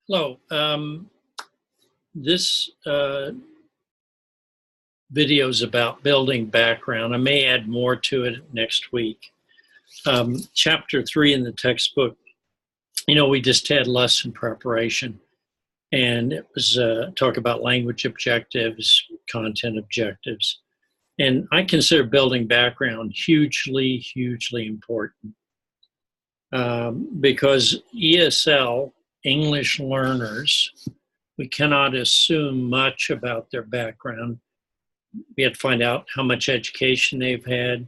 Hello. This video is about building background. I may add more to it next week. Chapter 3 in the textbook, we just had lesson preparation, and it was talk about language objectives, content objectives. And I consider building background hugely, hugely important because ESL, English learners, we cannot assume much about their background. We have to find out how much education they've had,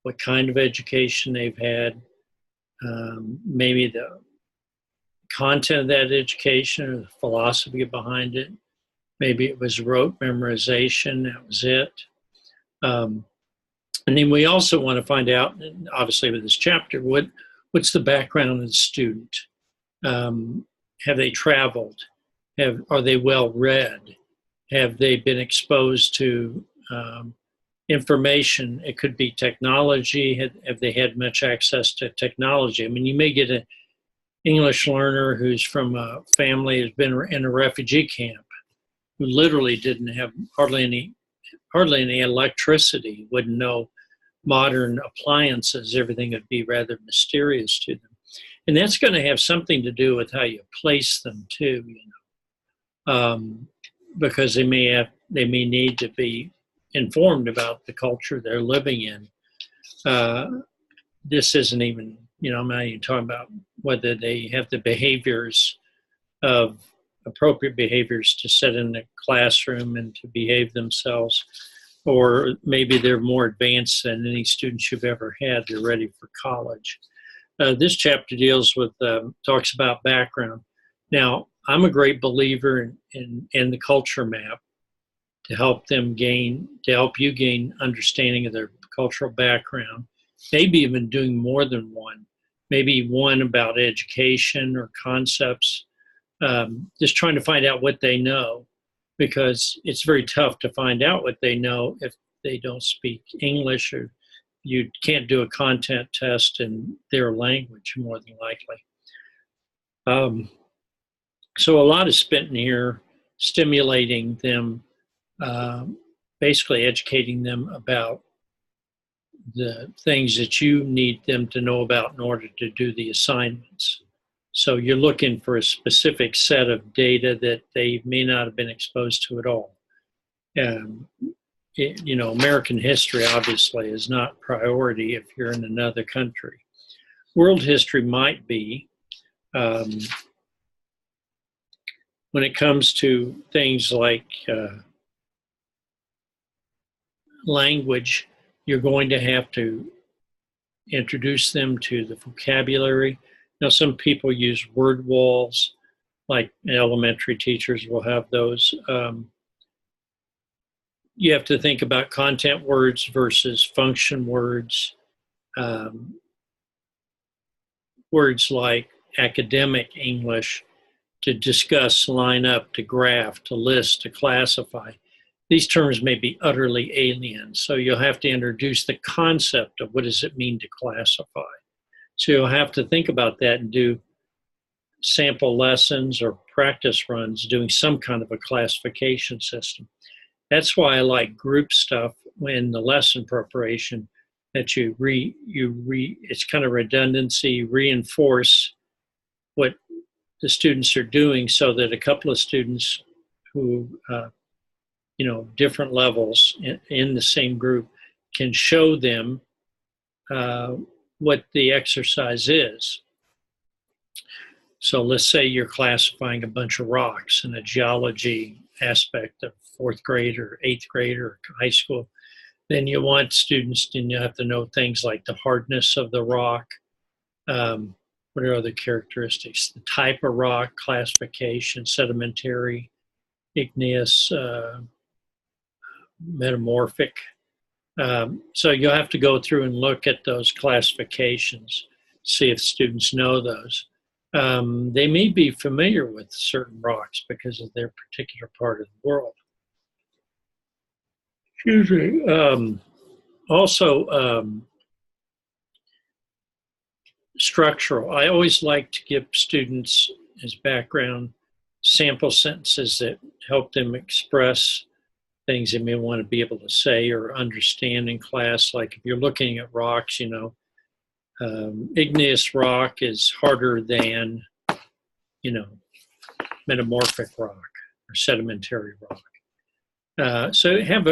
what kind of education they've had, maybe the content of that education or the philosophy behind it. Maybe it was rote memorization, that was it. And then we also want to find out, obviously with this chapter, what's the background of the student? Have they traveled? Are they well read? Have they been exposed to information? It could be technology. Have they had much access to technology? I mean, you may get an English learner who's from a family who's been in a refugee camp, who literally didn't have hardly any electricity, wouldn't know modern appliances. Everything would be rather mysterious to them. And that's going to have something to do with how you place them too, because they may need to be informed about the culture they're living in. This isn't even, I'm not even talking about whether they have the behaviors of appropriate behaviors to sit in the classroom and to behave themselves, or maybe they're more advanced than any students you've ever had. They're ready for college. This chapter deals with, talks about background. Now, I'm a great believer in the culture map to help you gain understanding of their cultural background, maybe even doing more than one, maybe one about education or concepts, just trying to find out what they know, because it's very tough to find out what they know if they don't speak English, or you can't do a content test in their language, more than likely. So a lot is spent in here stimulating them, basically educating them about the things that you need them to know about in order to do the assignments. So you're looking for a specific set of data that they may not have been exposed to at all. American history obviously is not priority if you're in another country. World history might be. When it comes to things like language, you're going to have to introduce them to the vocabulary. Now, some people use word walls, like elementary teachers will have those. You have to think about content words versus function words. Words like academic English, to discuss, line up, to graph, to list, to classify. These terms may be utterly alien, so you'll have to introduce the concept of what does it mean to classify. So you'll have to think about that and do sample lessons or practice runs doing some kind of a classification system. That's why I like group stuff when the lesson preparation, that it's kind of redundancy, reinforce what the students are doing, so that a couple of students who, different levels in the same group can show them what the exercise is. So let's say you're classifying a bunch of rocks in a geology aspect of 4th grade or 8th grade or high school. Then you want students to have to know things like the hardness of the rock, what are other characteristics, the type of rock, classification, sedimentary, igneous, metamorphic. So you'll have to go through and look at those classifications, see if students know those. They may be familiar with certain rocks because of their particular part of the world. Excuse me. Also, structural. I always like to give students as background sample sentences that help them express things they may want to be able to say or understand in class. Like if you're looking at rocks, igneous rock is harder than, metamorphic rock or sedimentary rock. So have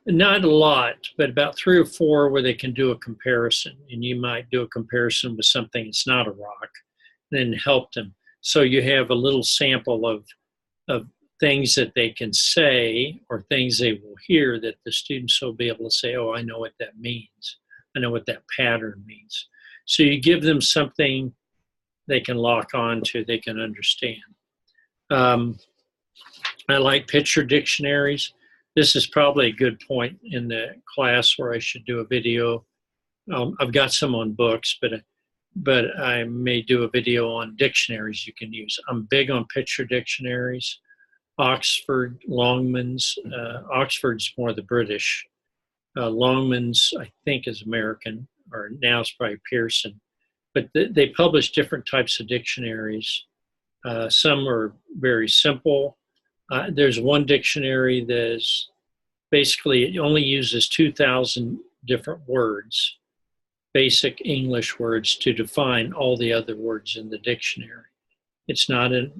not a lot, but about 3 or 4 where they can do a comparison. And you might do a comparison with something that's not a rock, and then help them. So you have a little sample of things that they can say or things they will hear that the students will be able to say, oh, I know what that means. I know what that pattern means. So you give them something they can lock on to, they can understand. I like picture dictionaries. This is probably a good point in the class where I should do a video. I've got some on books, but I may do a video on dictionaries you can use. I'm big on picture dictionaries. Oxford, Longman's. Oxford's more the British. Longman's, I think, is American, or now it's probably Pearson. But they publish different types of dictionaries. Some are very simple. There's one dictionary that's basically, it only uses 2,000 different words, basic English words, to define all the other words in the dictionary. It's not a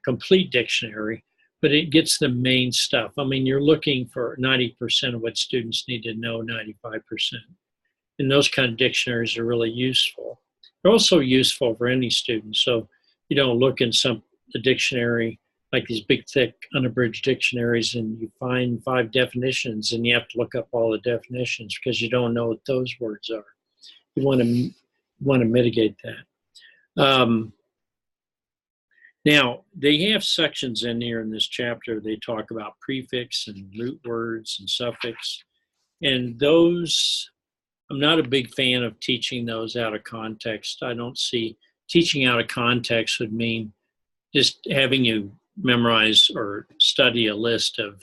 complete dictionary, but it gets the main stuff. I mean, you're looking for 90% of what students need to know, 95%. And those kind of dictionaries are really useful. They're also useful for any student. So you don't look in the dictionary, like these big, thick, unabridged dictionaries, and you find 5 definitions, and you have to look up all the definitions because you don't know what those words are. You want to mitigate that. Now, they have sections in here in this chapter. They talk about prefix and root words and suffix. And those, I'm not a big fan of teaching those out of context. I don't see teaching out of context would mean just having you memorize or study a list of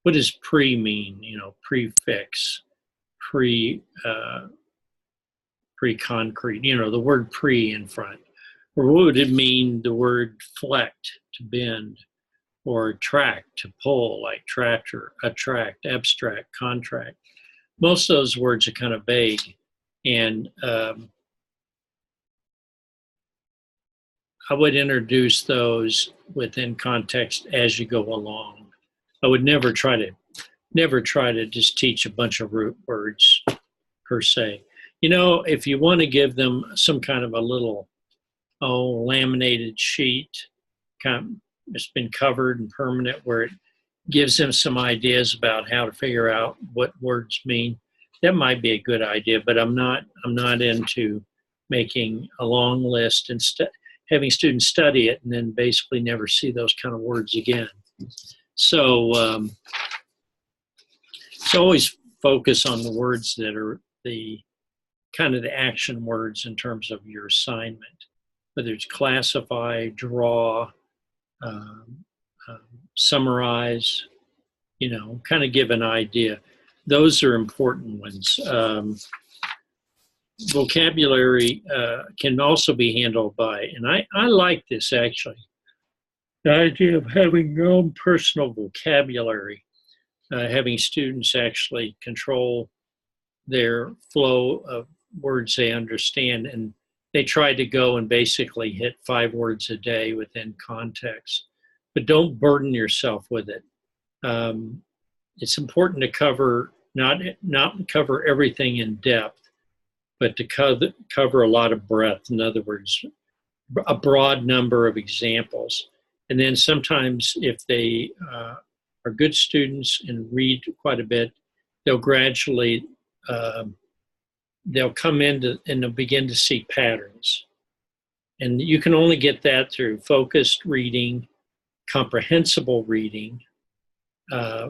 what does pre mean, prefix, pre-concrete, the word pre in front. Or what would it mean, the word flect, to bend, or tract, to pull, like tractor, attract, abstract, contract. Most of those words are kind of vague, and I would introduce those within context as you go along. I would never try to just teach a bunch of root words per se. If you want to give them some kind of a little laminated sheet, it's been covered and permanent, where it gives them some ideas about how to figure out what words mean, that might be a good idea. But I'm not into making a long list and having students study it and then basically never see those kind of words again. So always focus on the words that are the kind of the action words in terms of your assignment, whether it's classify, draw, summarize, kind of give an idea. Those are important ones. Vocabulary can also be handled by, and I like this actually, the idea of having your own personal vocabulary, having students actually control their flow of words they understand, and they try to go and basically hit 5 words a day within context, but don't burden yourself with it. It's important to cover, not cover everything in depth, but to cover a lot of breadth. In other words, a broad number of examples. And then sometimes if they are good students and read quite a bit, they'll gradually, they'll come into and they'll begin to see patterns. And you can only get that through focused reading, comprehensible reading,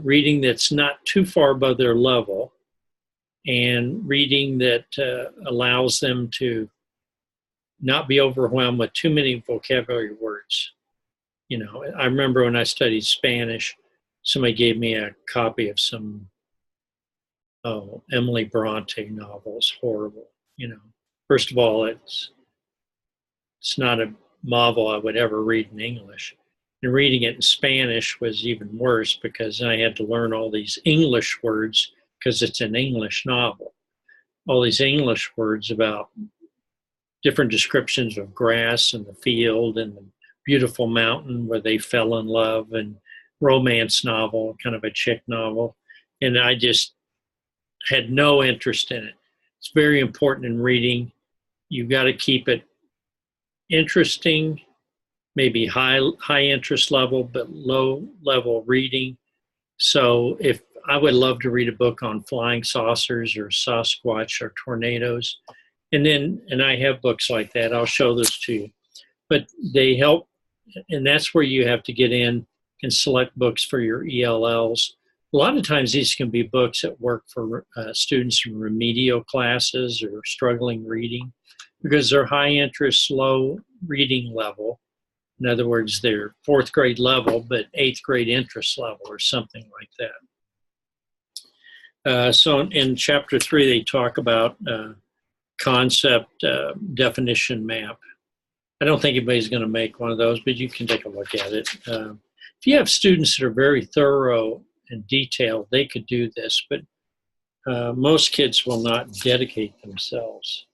reading that's not too far above their level, and reading that allows them to not be overwhelmed with too many vocabulary words. I remember when I studied Spanish, somebody gave me a copy of some Emily Bronte novels. Horrible. First of all, it's not a novel I would ever read in English. And reading it in Spanish was even worse because I had to learn all these English words because it's an English novel. All these English words about different descriptions of grass and the field and the beautiful mountain where they fell in love, and romance novel, kind of a chick novel. And I just had no interest in it. It's very important in reading. You've got to keep it interesting, maybe high interest level, but low level reading. So if I would love to read a book on flying saucers or Sasquatch or tornadoes, and I have books like that. I'll show those to you. But they help, and that's where you have to get in and select books for your ELLs. A lot of times these can be books that work for students in remedial classes or struggling reading because they're high interest, low reading level. In other words, they're fourth grade level, but eighth grade interest level or something like that. So in chapter 3, they talk about concept definition map. I don't think anybody's going to make one of those, but you can take a look at it. If you have students that are very thorough and detailed, they could do this, but most kids will not dedicate themselves.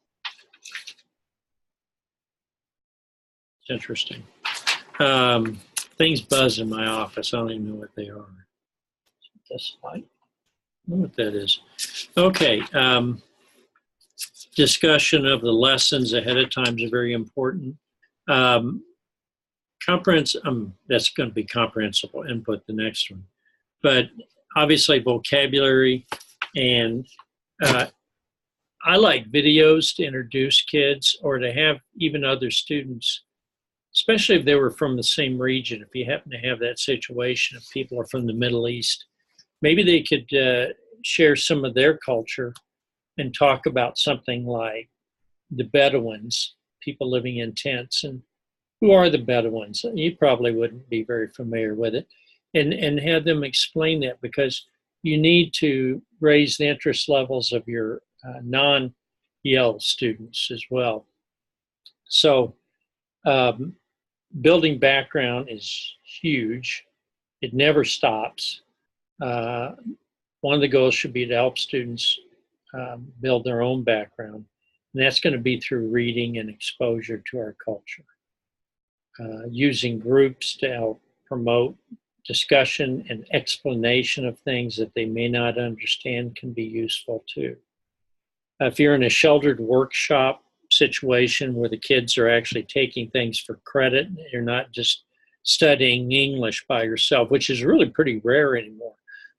It's interesting. Things buzz in my office. I don't even know what they are. This light? I don't know what that is. Okay. Discussion of the lessons ahead of time is very important. That's going to be comprehensible input, the next one. But obviously vocabulary, and I like videos to introduce kids or to have even other students, especially if they were from the same region. If you happen to have that situation, if people are from the Middle East, maybe they could share some of their culture and talk about something like the Bedouins, people living in tents. And who are the Bedouins? You probably wouldn't be very familiar with it. And have them explain that, because you need to raise the interest levels of your non-EL students as well. So building background is huge. It never stops. One of the goals should be to help students build their own background. And that's going to be through reading and exposure to our culture. Using groups to help promote discussion and explanation of things that they may not understand can be useful too. If you're in a sheltered workshop situation where the kids are actually taking things for credit, you're not just studying English by yourself, which is really pretty rare anymore.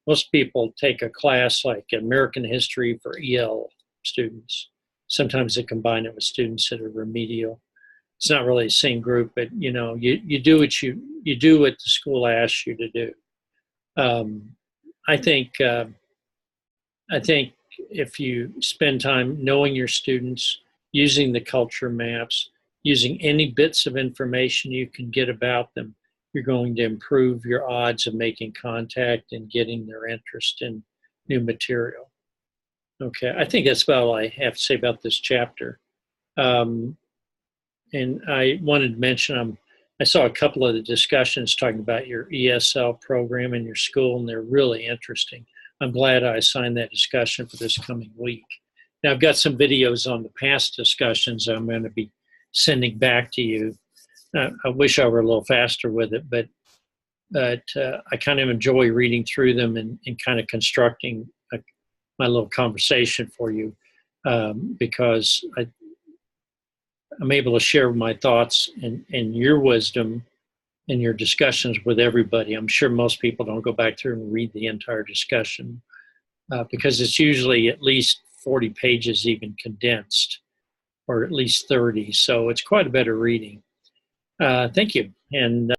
Most people take a class like American history for EL students. Sometimes they combine it with students that are remedial. It's not really the same group, but you know, you do what you do what the school asks you to do. I think if you spend time knowing your students, using the culture maps, using any bits of information you can get about them, you're going to improve your odds of making contact and getting their interest in new material. Okay, I think that's about all I have to say about this chapter. And I wanted to mention, I saw a couple of the discussions talking about your ESL program in your school, and they're really interesting. I'm glad I assigned that discussion for this coming week. Now, I've got some videos on the past discussions I'm going to be sending back to you. I wish I were a little faster with it, but I kind of enjoy reading through them and kind of constructing my little conversation for you because I'm able to share my thoughts and your wisdom and your discussions with everybody. I'm sure most people don't go back through and read the entire discussion because it's usually at least 40 pages even condensed, or at least 30. So it's quite a bit of reading. Thank you. And